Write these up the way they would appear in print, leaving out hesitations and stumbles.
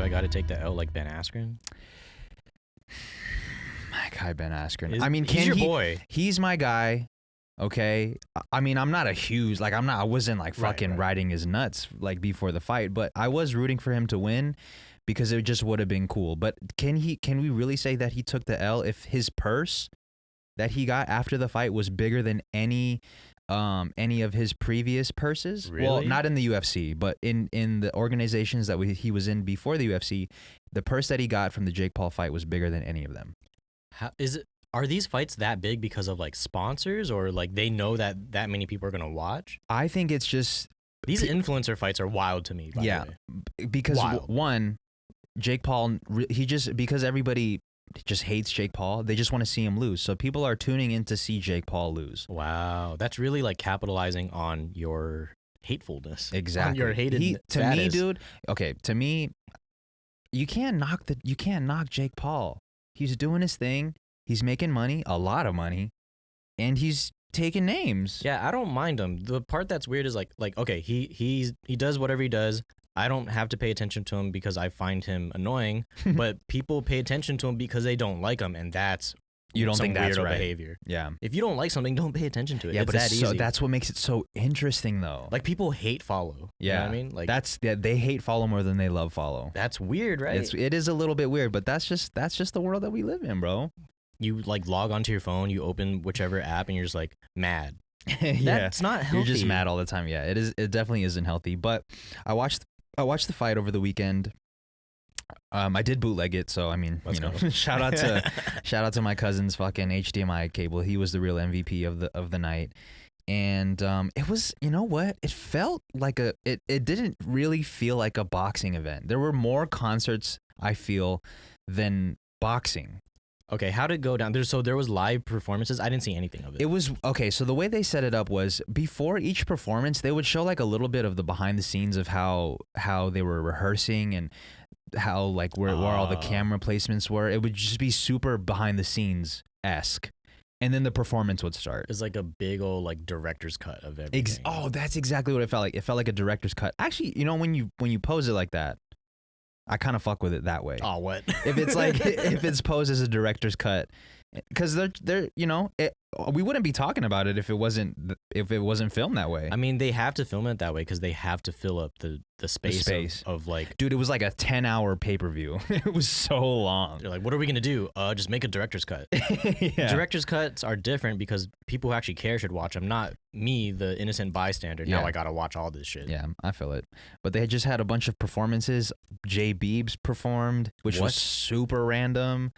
Do I got to take the L like Ben Askren? My guy Ben Askren. He's your boy. He's my guy. Okay. I'm not a huge I wasn't like fucking riding his nuts like before the fight, but I was rooting for him to win because it just would have been cool. But can we really say that he took the L if his purse that he got after the fight was bigger than any of his previous purses? Really? Well, not in the UFC, but in the organizations that he was in before the UFC, the purse that he got from the Jake Paul fight was bigger than any of them. Are these fights that big because of like sponsors, or like they know that many people are gonna watch? I think it's just these influencer fights are wild to me. By the way. Because one, Jake Paul, because everybody just hates Jake Paul, they just want to see him lose. So people are tuning in to see Jake Paul lose. Wow, that's really like capitalizing on your hatefulness. Exactly. On your hated to me, dude. Okay, to me, you can't knock Jake Paul. He's doing his thing. He's making money, a lot of money, and he's taking names. Yeah, I don't mind him. The part that's weird is like okay, he does whatever he does. I don't have to pay attention to him because I find him annoying, but people pay attention to him because they don't like him, and that's you don't think that's weirdo right. behavior. Yeah. If you don't like something, don't pay attention to it. Yeah, it's but that easy. that's what makes it so interesting, though. Like people hate follow. Yeah, you know what I mean, like they hate follow more than they love follow. That's weird, right? It is a little bit weird, but that's just the world that we live in, bro. You like log onto your phone, you open whichever app, and you're just like mad. Yeah, that's not healthy. You're just mad all the time. Yeah, it is. It definitely isn't healthy. But I watched the fight over the weekend. I did bootleg it, so I mean, shout out to my cousin's fucking HDMI cable. He was the real MVP of the night. And it was, you know what? It felt like it didn't really feel like a boxing event. There were more concerts, I feel, than boxing. Okay, how did it go down? There was live performances. I didn't see anything of it. It was okay. So the way they set it up was before each performance, they would show like a little bit of the behind the scenes of how they were rehearsing and how like where all the camera placements were. It would just be super behind the scenes esque, and then the performance would start. It's like a big old like director's cut of everything. That's exactly what it felt like. It felt like a director's cut. Actually, when you pose it like that, I kind of fuck with it that way. Oh, what? If it's like if it's posed as a director's cut, because they're we wouldn't be talking about it if it wasn't filmed that way. I mean, they have to film it that way because they have to fill up the space. Of like, dude, it was like a 10-hour pay-per-view. It was so long. They're like, what are we gonna do? Just make a director's cut. Yeah. Director's cuts are different because people who actually care should watch them, not me, the innocent bystander. Yeah. Now I gotta watch all this shit. Yeah, I feel it. But they had just had a bunch of performances. Jay Beebs performed, which was super random.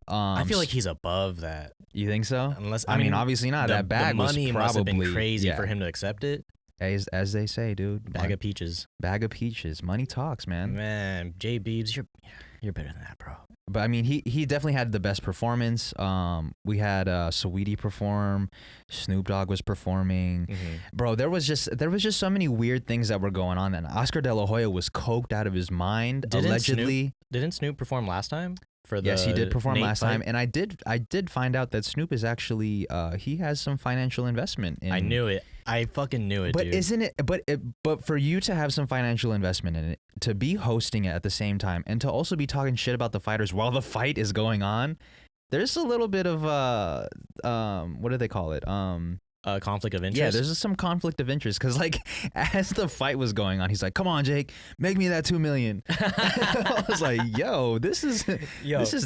I feel like he's above that. You think so? Unless I mean, obviously not. That bag the money was probably must have been crazy for him to accept it. As they say, dude. Bag of peaches. Bag of peaches. Money talks, man. Man, Jay Beebs, you're better than that, bro. But I mean, he definitely had the best performance. We had Saweetie perform. Snoop Dogg was performing. Mm-hmm. Bro, there was just so many weird things that were going on. And Oscar De La Hoya was coked out of his mind, allegedly. Didn't Snoop perform last time? Yes, he did perform last time, fight? and I did find out that Snoop is actually he has some financial investment in. I knew it. I fucking knew it, but dude. Isn't it? But for you to have some financial investment in it, to be hosting it at the same time, and to also be talking shit about the fighters while the fight is going on, there's a little bit of what do they call it? Conflict of interest. Yeah, there's some conflict of interest because like as the fight was going on, he's like, "Come on, Jake, make me that $2 million." I was like, "Yo, this is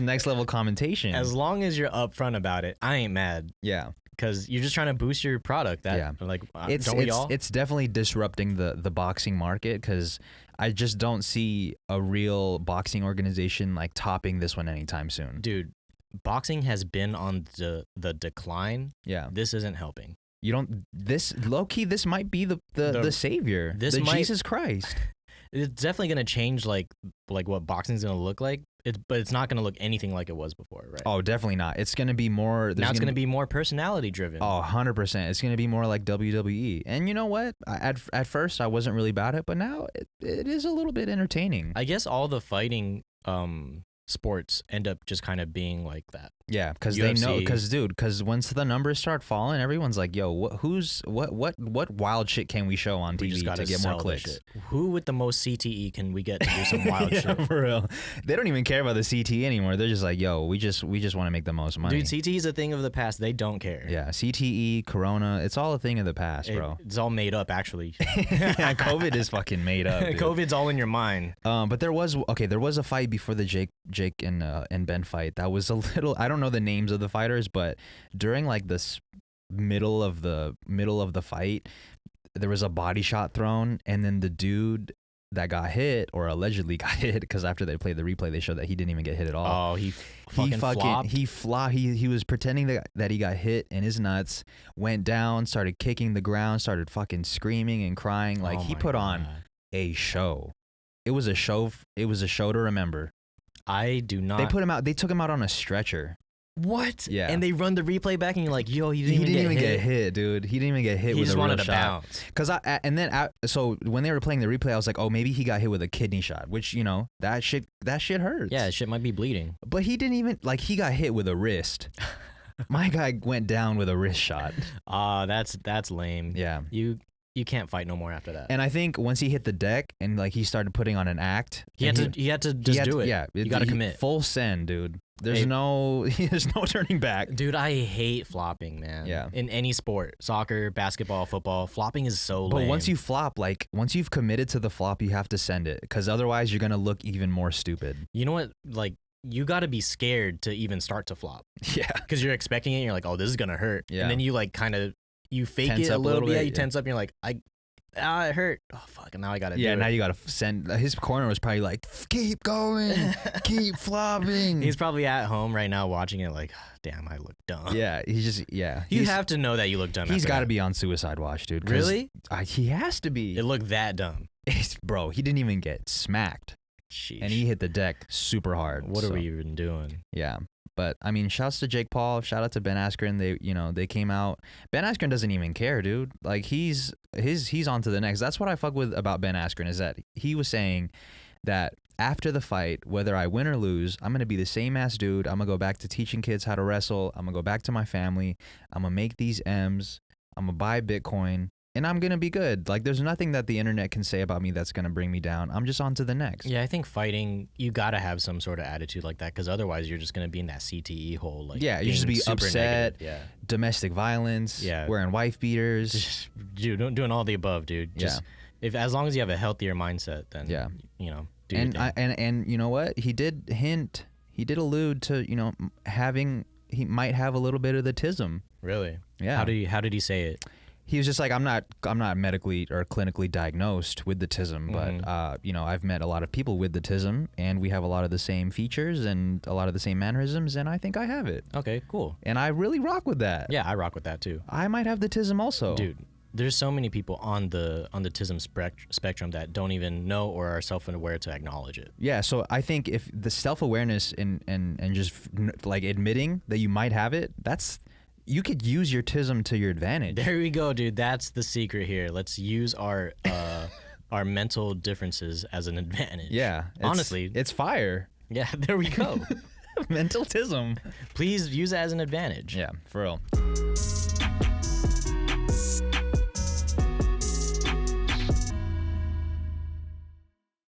next level commentation." As long as you're upfront about it, I ain't mad. Yeah, because you're just trying to boost your product. It's definitely disrupting the boxing market because I just don't see a real boxing organization like topping this one anytime soon. Dude, boxing has been on the decline. Yeah, this isn't helping. You don't. This low key. This might be the savior. Jesus Christ. It's definitely gonna change like what boxing's gonna look like. But it's not gonna look anything like it was before, right? Oh, definitely not. It's gonna be more. Now it's gonna be more personality driven. Oh, 100%. It's gonna be more like WWE. And you know what? At first I wasn't really about it, but now it is a little bit entertaining. I guess all the fighting sports end up just kind of being like that. Yeah, because they know. UFC. Because once the numbers start falling, everyone's like, "Yo, what wild shit can we show on We TV just gotta to get sell more the clicks?" shit. Who with the most CTE can we get to do some wild Yeah, shit? for real. They don't even care about the CTE anymore. They're just like, "Yo, we just want to make the most money." Dude, CTE is a thing of the past. They don't care. Yeah, CTE, Corona, it's all a thing of the past, bro. It's all made up, actually. Yeah, COVID is fucking made up. Dude. COVID's all in your mind. But there was a fight before the Jake and Ben fight. That was a little. I don't know the names of the fighters, but during like this middle of the fight, there was a body shot thrown, and then the dude that got hit or allegedly got hit, because after they played the replay, they showed that he didn't even get hit at all. Oh, he flopped. He was pretending that he got hit in his nuts, went down, started kicking the ground, started fucking screaming and crying. Like, he put on a show. It was a show. It was a show to remember. I do not. They put him out. They took him out on a stretcher. What? Yeah. And they run the replay back, and you're like, yo, he He didn't even get hit, dude. He didn't even get hit He with just a real wanted to shot. bounce. So when they were playing the replay, I was like, oh, maybe he got hit with a kidney shot, which, you know, that shit hurts. Yeah, shit might be bleeding. But he didn't even, like, he got hit with a wrist. My guy went down with a wrist shot. That's lame. Yeah. You can't fight no more after that. And I think once he hit the deck and like he started putting on an act, He had to just do it. Yeah, you got to commit. Full send, dude. There's no turning back. Dude, I hate flopping, man. Yeah. In any sport, soccer, basketball, football, flopping is so lame. But once you flop, like once you've committed to the flop, you have to send it, because otherwise you're gonna look even more stupid. You know what? Like, you got to be scared to even start to flop. Yeah. Because you're expecting it, and you're like, oh, this is gonna hurt. Yeah. And then you like kind of fake Tense it a up a little little bit. bit, Yeah, you yeah. tense up, and you're like, it hurt. Oh fuck! And now I gotta. Yeah, do now it. you gotta send. His corner was probably like, keep going, keep flopping. He's probably at home right now watching it, like, damn, I look dumb. Yeah, You he's- have to know that you look dumb. He's got to to be on suicide watch, dude. 'cause, Really? He has to be. It looked that dumb. Bro, he didn't even get smacked, Sheesh. and he hit the deck super hard. What are so, we even doing? Yeah, but I mean, shouts to Jake Paul. Shout out to Ben Askren. They came out. Ben Askren doesn't even care, dude. Like he's on to the next. That's what I fuck with about Ben Askren, is that he was saying that after the fight, whether I win or lose, I'm gonna be the same ass dude. I'm gonna go back to teaching kids how to wrestle. I'm gonna go back to my family. I'm gonna make these M's. I'm gonna buy Bitcoin. And I'm going to be good. Like, there's nothing that the internet can say about me that's going to bring me down. I'm just on to the next. Yeah, I think fighting, you got to have some sort of attitude like that, because otherwise you're just going to be in that CTE hole. Like, yeah, you just be super upset, negative. domestic violence, wearing wife beaters. Just, dude, doing all the above, dude. Just, as long as you have a healthier mindset, then, you know, do your thing. And you know what? He did allude to, you know, he might have a little bit of the tism. Really? Yeah. How did he say it? He was just like, I'm not medically or clinically diagnosed with the tism, but you know, I've met a lot of people with the tism, and we have a lot of the same features and a lot of the same mannerisms, and I think I have it. Okay, cool. And I really rock with that. Yeah, I rock with that too. I might have the tism also. Dude, there's so many people on the tism spectrum that don't even know or are self-aware to acknowledge it. Yeah, so I think if the self-awareness and just like admitting that you might have it, you could use your tism to your advantage. There we go, dude. That's the secret here. Let's use our mental differences as an advantage. Yeah. Honestly. It's fire. Yeah, there we go. Mental tism. Please use it as an advantage. Yeah, for real.